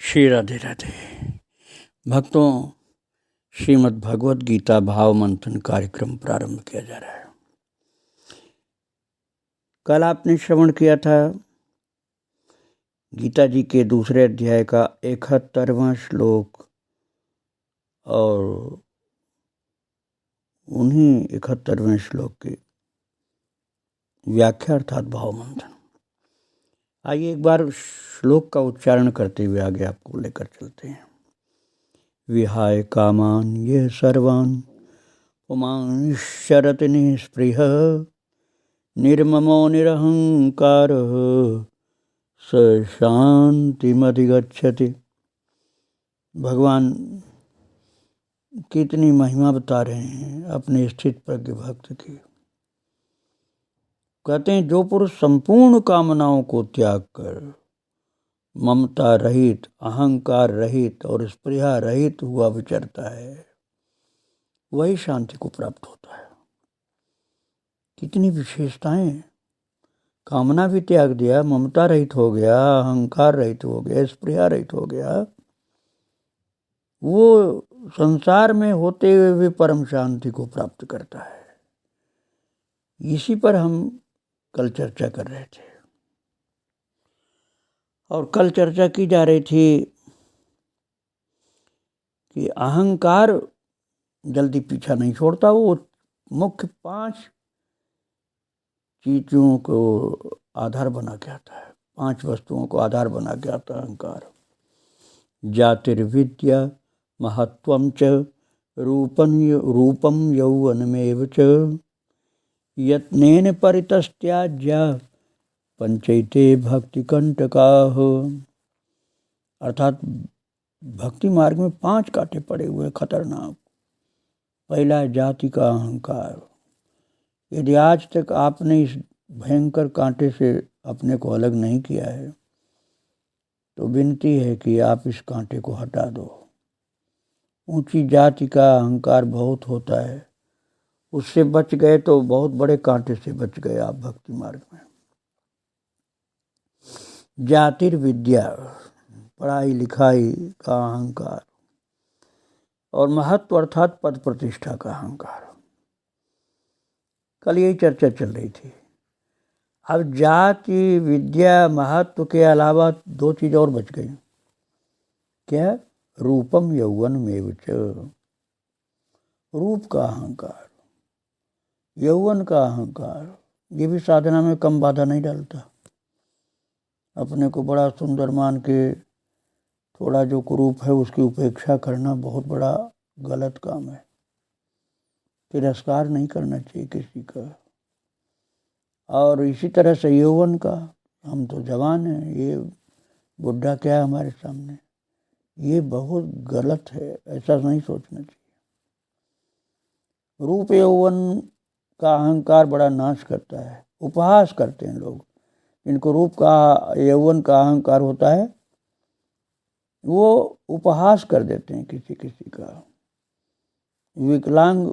श्री राधे राधे। भक्तों, श्रीमद् भगवद गीता भाव मंथन कार्यक्रम प्रारंभ किया जा रहा है। कल आपने श्रवण किया था गीता जी के दूसरे अध्याय का 71वां श्लोक और उन्हीं 71वें श्लोक की व्याख्या अर्थात भाव मंथन। आइए एक बार श्लोक का उच्चारण करते हुए आगे आपको लेकर चलते हैं। विहाय कामान ये सर्वान् पुमांश्चरति निःस्पृह निर्ममो निरहंकारः स शांतिमधिगच्छति। भगवान कितनी महिमा बता रहे हैं अपने स्थित प्रज्ञ भक्त की। कहते हैं जो पुरुष संपूर्ण कामनाओं को त्याग कर ममता रहित, अहंकार रहित और स्पृहा रहित हुआ विचरता है वही शांति को प्राप्त होता है। कितनी विशेषताएं! कामना भी त्याग दिया, ममता रहित हो गया, अहंकार रहित हो गया, स्पृहा रहित हो गया, वो संसार में होते हुए भी परम शांति को प्राप्त करता है। इसी पर हम कल चर्चा कर रहे थे और कल चर्चा की जा रही थी कि अहंकार जल्दी पीछा नहीं छोड़ता। वो मुख्य 5 चीजों को आधार बना के आता है, 5 वस्तुओं को आधार बना के आता है अहंकार। जातिर्विद्या महत्वं च रूपम यौवनमेव च यत्नेन परितस्त्याज्या पंचैते भक्ति कंटकाः। अर्थात भक्ति मार्ग में 5 कांटे पड़े हुए खतरनाक। पहला है जाति का अहंकार। यदि आज तक आपने इस भयंकर कांटे से अपने को अलग नहीं किया है तो विनती है कि आप इस कांटे को हटा दो। ऊंची जाति का अहंकार बहुत होता है, उससे बच गए तो बहुत बड़े कांटे से बच गए आप भक्ति मार्ग में। जातिर्विद्या पढ़ाई लिखाई का अहंकार और महत्व अर्थात पद प्रतिष्ठा का अहंकार। कल यही चर्चा चल रही थी। अब जाति विद्या महत्व के अलावा 2 चीज और बच गई। क्या? रूपम यौवनमेव च। रूप का अहंकार, यौवन का अहंकार, ये भी साधना में कम बाधा नहीं डालता। अपने को बड़ा सुंदर मान के थोड़ा जो कुरूप है उसकी उपेक्षा करना बहुत बड़ा गलत काम है। तिरस्कार नहीं करना चाहिए किसी का। और इसी तरह से यौवन का, हम तो जवान हैं, ये बुढ़ा क्या है हमारे सामने, ये बहुत गलत है, ऐसा नहीं सोचना चाहिए। रूप यौवन का अहंकार बड़ा नाश करता है। उपहास करते हैं लोग, इनको रूप का यौवन का अहंकार होता है, वो उपहास कर देते हैं किसी किसी का। विकलांग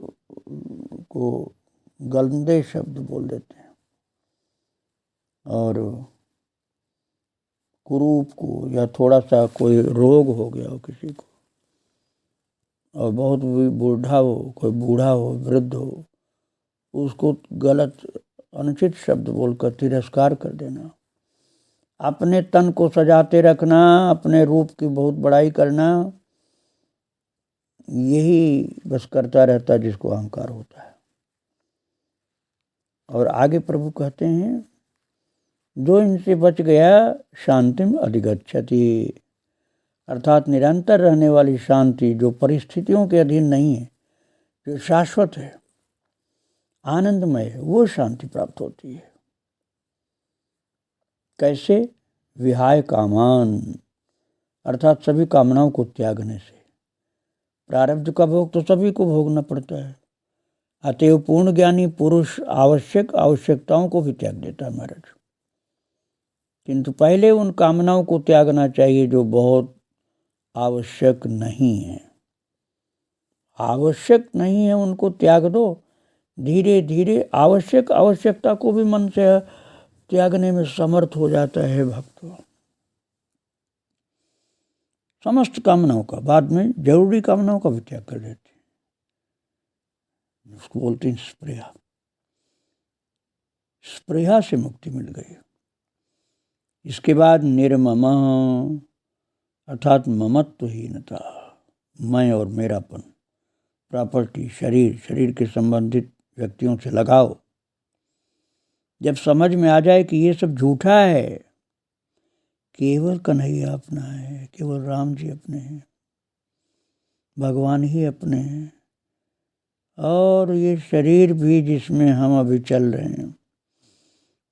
को गंदे शब्द बोल देते हैं और कुरूप को, या थोड़ा सा कोई रोग हो गया हो किसी को और बहुत बूढ़ा हो, कोई बूढ़ा हो, वृद्ध हो, उसको गलत अनुचित शब्द बोलकर तिरस्कार कर देना। अपने तन को सजाते रखना, अपने रूप की बहुत बड़ाई करना, यही बस करता रहता जिसको अहंकार होता है। और आगे प्रभु कहते हैं जो इनसे बच गया शांतिम अधिगच्छति। अर्थात निरंतर रहने वाली शांति, जो परिस्थितियों के अधीन नहीं है, जो शाश्वत है, आनंदमय है, वो शांति प्राप्त होती है। कैसे? विहाय कामान, अर्थात सभी कामनाओं को त्यागने से। प्रारब्ध का भोग तो सभी को भोगना पड़ता है, अतएव पूर्ण ज्ञानी पुरुष आवश्यकताओं को भी त्याग देता है महाराज। किंतु पहले उन कामनाओं को त्यागना चाहिए जो बहुत आवश्यक नहीं है। आवश्यक नहीं है उनको त्याग दो, धीरे धीरे आवश्यकता को भी मन से त्यागने में समर्थ हो जाता है भक्त। समस्त कामनाओं का, बाद में जरूरी कामनाओं का भी त्याग कर देते हैं, उसको बोलते हैं स्पृहा। स्पृहा से मुक्ति मिल गई। इसके बाद निर्मम अर्थात ममत्वहीनता, मैं और मेरापन, प्रॉपर्टी, शरीर के संबंधित व्यक्तियों से लगाव, जब समझ में आ जाए कि ये सब झूठा है, केवल कन्हैया अपना है, केवल राम जी अपने हैं, भगवान ही अपने हैं, और ये शरीर भी जिसमें हम अभी चल रहे हैं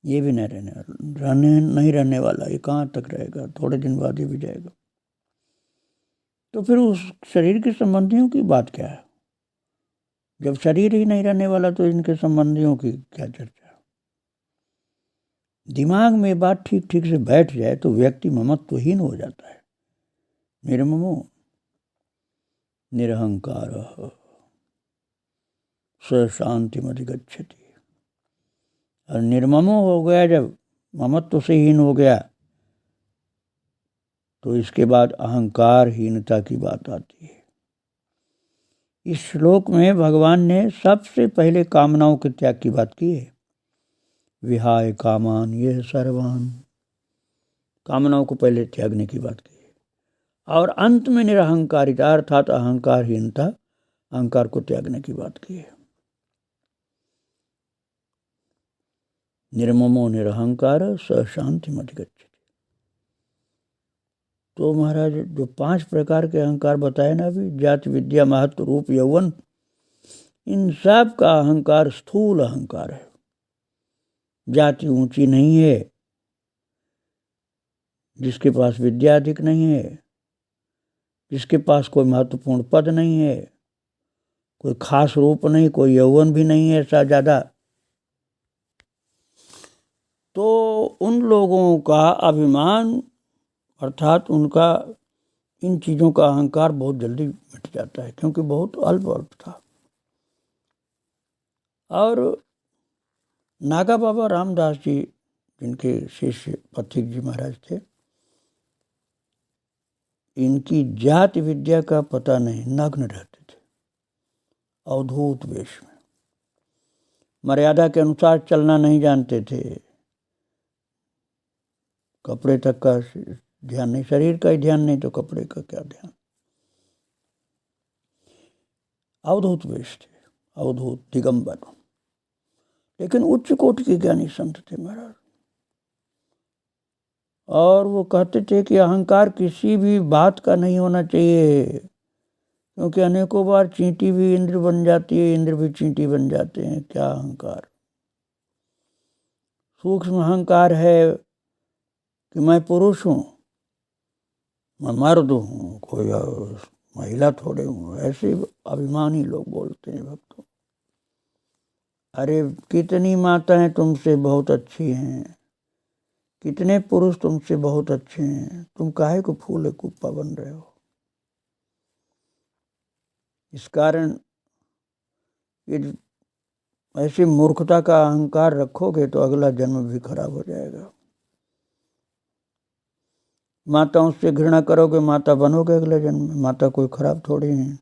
ये भी नहीं रहने वाला, ये कहाँ तक रहेगा, थोड़े दिन बाद ये भी जाएगा। तो फिर उस शरीर के संबंधियों की बात क्या है? जब शरीर ही नहीं रहने वाला तो इनके संबंधियों की क्या चर्चा? दिमाग में बात ठीक ठीक से बैठ जाए तो व्यक्ति ममत्वहीन हो जाता है। निर्ममो निरहंकार स शांतिमधिगच्छति। और निर्ममो हो गया, जब ममत्व से हीन हो गया तो इसके बाद अहंकारहीनता की बात आती है। इस श्लोक में भगवान ने सबसे पहले कामनाओं के त्याग की बात की है। विहाय कामान ये सर्वान, कामनाओं को पहले त्यागने की बात की है। और अंत में निरहंकारिता अर्थात अहंकारहीनता, अहंकार को त्यागने की बात की है। निर्ममो निरहंकार स शांतिमधिगच्छति। तो महाराज जो 5 प्रकार के अहंकार बताए ना अभी, जाति, विद्या, महत्व, रूप, यौवन, इन सब का अहंकार स्थूल अहंकार है। जाति ऊंची नहीं है, जिसके पास विद्या अधिक नहीं है, जिसके पास कोई महत्वपूर्ण पद नहीं है, कोई खास रूप नहीं, कोई यौवन भी नहीं है ऐसा ज़्यादा, तो उन लोगों का अभिमान अर्थात उनका इन चीज़ों का अहंकार बहुत जल्दी मिट जाता है, क्योंकि बहुत अल्प था। और नागा बाबा रामदास जी, जिनके शिष्य पथिक जी महाराज थे, इनकी जाति विद्या का पता नहीं, नग्न रहते थे अवधूत वेश में, मर्यादा के अनुसार चलना नहीं जानते थे, कपड़े तक का ध्यान नहीं, शरीर का ही ध्यान नहीं तो कपड़े का क्या ध्यान। अवधूत वेश थे, अवधूत दिगंबर, लेकिन उच्च कोटि के ज्ञानी संत थे महाराज। और वो कहते थे कि अहंकार किसी भी बात का नहीं होना चाहिए, क्योंकि अनेकों बार चींटी भी इंद्र बन जाती है, इंद्र भी चींटी बन जाते हैं। क्या अहंकार! सूक्ष्म अहंकार है कि मैं पुरुष हूँ, मैं मर्द हूँ, कोई महिला थोड़े हूँ, ऐसे अभिमानी लोग बोलते हैं भक्तों। अरे कितनी माताएं तुमसे बहुत अच्छी हैं, कितने पुरुष तुमसे बहुत अच्छे हैं, तुम काहे को फूले कुप्पा बन रहे हो? इस कारण यदि ऐसी मूर्खता का अहंकार रखोगे तो अगला जन्म भी खराब हो जाएगा। माताओं से घृणा करोगे, माता बनोगे अगले जन्म में। माता कोई खराब थोड़ी है।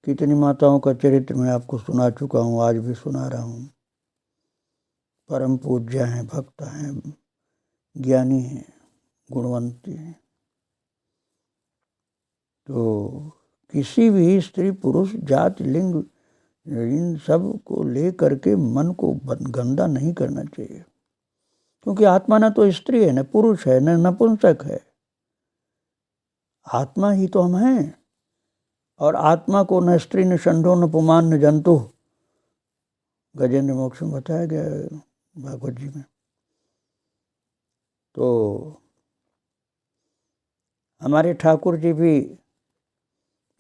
कितनी माताओं का चरित्र मैं आपको सुना चुका हूँ, आज भी सुना रहा हूँ। परम पूज्य हैं, भक्त हैं, ज्ञानी हैं, गुणवंती हैं। तो किसी भी स्त्री पुरुष जाति लिंग इन सब को ले करके मन को गंदा नहीं करना चाहिए, क्योंकि आत्मा न तो स्त्री है, न पुरुष है, न नपुंसक है। आत्मा ही तो हम हैं, और आत्मा को न स्त्री न षंडो न पुमान न जंतु, गजेंद्र मोक्ष में बताया गया है भागवत जी में। तो हमारे ठाकुर जी भी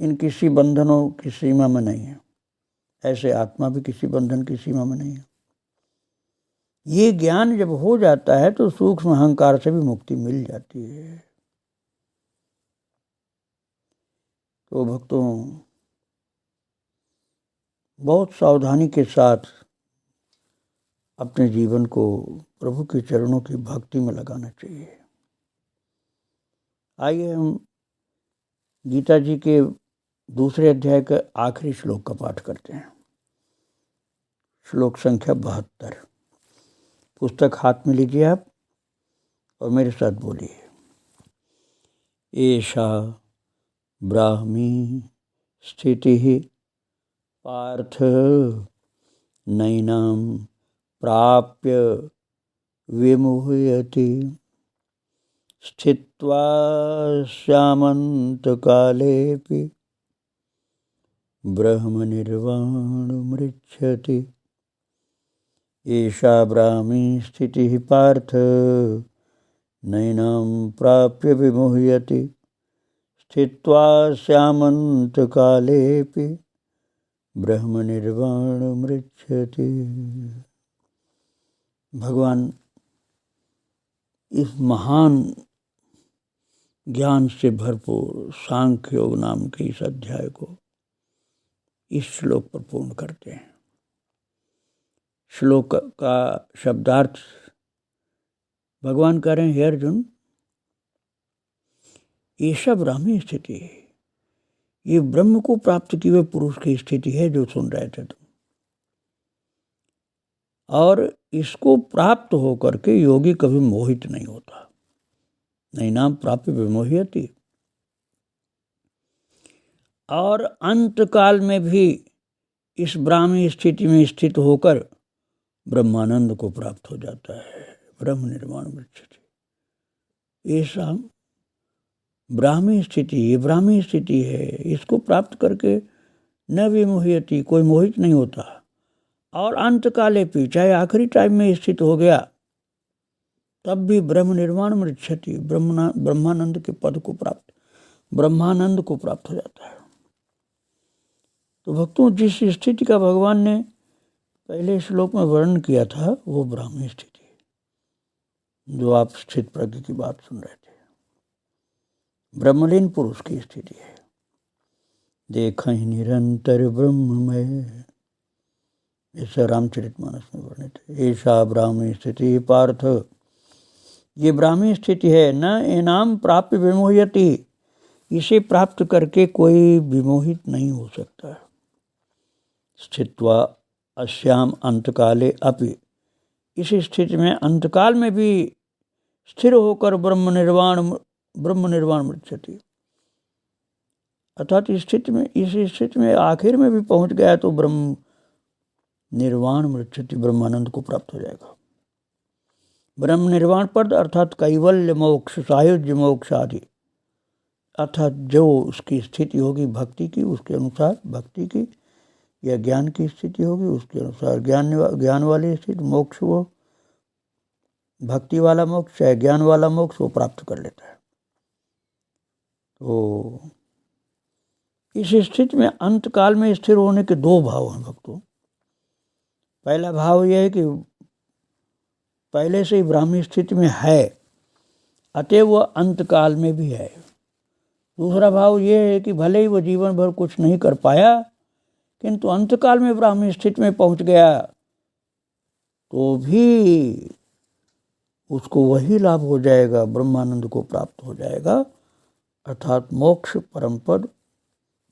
इन किसी बंधनों की सीमा में नहीं है, ऐसे आत्मा भी किसी बंधन की सीमा में नहीं है। ये ज्ञान जब हो जाता है तो सूक्ष्म अहंकार से भी मुक्ति मिल जाती है। तो भक्तों, बहुत सावधानी के साथ अपने जीवन को प्रभु के चरणों की भक्ति में लगाना चाहिए। आइए हम गीता जी के दूसरे अध्याय के आखिरी श्लोक का पाठ करते हैं। श्लोक संख्या 72। पुस्तक हाथ में लीजिए आप और मेरे साथ बोलिए। एषा ब्राह्मी स्थितिः पार्थ नैनां प्राप्य विमुह्यति स्थित्वा स्यामन्तकालेऽपि ब्रह्मनिर्वाणमृच्छति। एषा ब्राह्मी स्थितिः पार्थ नैनां प्राप्य विमुह्यति स्थित्वा स्यामन्तकालेऽपि ब्रह्मनिर्वाणमृच्छति। भगवान इस महान ज्ञान से भरपूर सांख्य योग नाम के इस अध्याय को इस श्लोक पर पूर्ण करते हैं। श्लोक का शब्दार्थ भगवान कह रहे हैं, हे अर्जुन, ऐसा ब्राह्मी स्थिति है, ये ब्रह्म को प्राप्त किए हुए पुरुष की स्थिति है जो सुन रहे थे तुम। और इसको प्राप्त होकर के योगी कभी मोहित नहीं होता। नैनां प्राप्य विमोह्यति। और अंत काल में भी इस ब्राह्मी स्थिति में स्थित होकर ब्रह्मानंद को प्राप्त हो जाता है। ब्रह्म निर्वाण मृच्छति। ऐसा ब्राह्मी स्थिति, ये ब्राह्मी स्थिति है, इसको प्राप्त करके न विमोह्यति, कोई मोहित नहीं होता। और अंत काले भी, चाहे आखिरी टाइम में स्थित हो गया तब भी ब्रह्म निर्वाण मृच्छति, ब्रह्मानंद के पद को प्राप्त, ब्रह्मानंद को प्राप्त हो जाता है। तो भक्तों, जिस स्थिति का भगवान ने पहले श्लोक में वर्णन किया था वो ब्राह्मी स्थिति है, जो आप स्थित प्रज्ञ की बात सुन रहे थे। ब्रह्मलीन पुरुष की स्थिति है। देखा ही निरंतर ब्रह्ममय, ऐसा रामचरितमानस में वर्णित है। ऐसा ब्राह्मी स्थिति पार्थ, ये ब्राह्मी स्थिति है। न एनाम प्राप्य विमोह्यति, इसे प्राप्त करके कोई विमोहित नहीं हो सकता। स्थित्वा अस्याम अंतकाले अपि, इस स्थिति में अंतकाल में भी स्थिर होकर ब्रह्म निर्वाण मृच्छति, अर्थात इस स्थिति में आखिर में भी पहुंच गया तो ब्रह्म निर्वाण मृच्छति, ब्रह्मानंद को प्राप्त हो जाएगा। ब्रह्म निर्वाण पद अर्थात कैवल्य मोक्ष, सायुज्य मोक्ष आदि, अर्थात जो उसकी स्थिति होगी भक्ति की, उसके अनुसार भक्ति की या ज्ञान की स्थिति होगी, उसके अनुसार ज्ञान वाली स्थिति, मोक्ष, वो भक्ति वाला मोक्ष चाहे ज्ञान वाला मोक्ष वो प्राप्त कर लेता है। तो इस स्थिति में अंत काल में स्थिर होने के दो भाव हैं भक्तों। पहला भाव यह है कि पहले से ही ब्राह्मी स्थिति में है, अतः वह अंत काल में भी है। दूसरा भाव यह है कि भले ही वो जीवन भर कुछ नहीं कर पाया, किंतु अंत काल में ब्राह्मी स्थिति में पहुंच गया तो भी उसको वही लाभ हो जाएगा, ब्रह्मानंद को प्राप्त हो जाएगा, अर्थात मोक्ष परम पद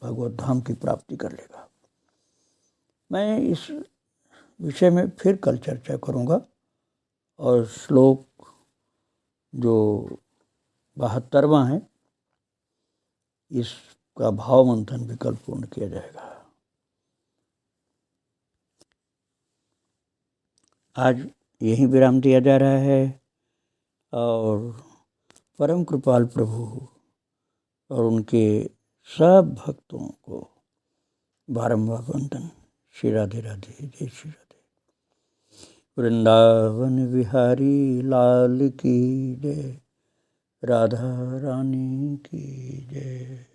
भगवत धाम की प्राप्ति कर लेगा। मैं इस विषय में फिर कल चर्चा करूंगा और श्लोक जो 72वां है इसका भाव मंथन भी कल पूर्ण किया जाएगा। आज यहीं विराम दिया जा रहा है और परम कृपाल प्रभु और उनके सब भक्तों को बारंबार वंदन। श्री राधे राधे, जय श्री राधे। वृंदावन विहारी लाल की जय, राधा रानी की जय।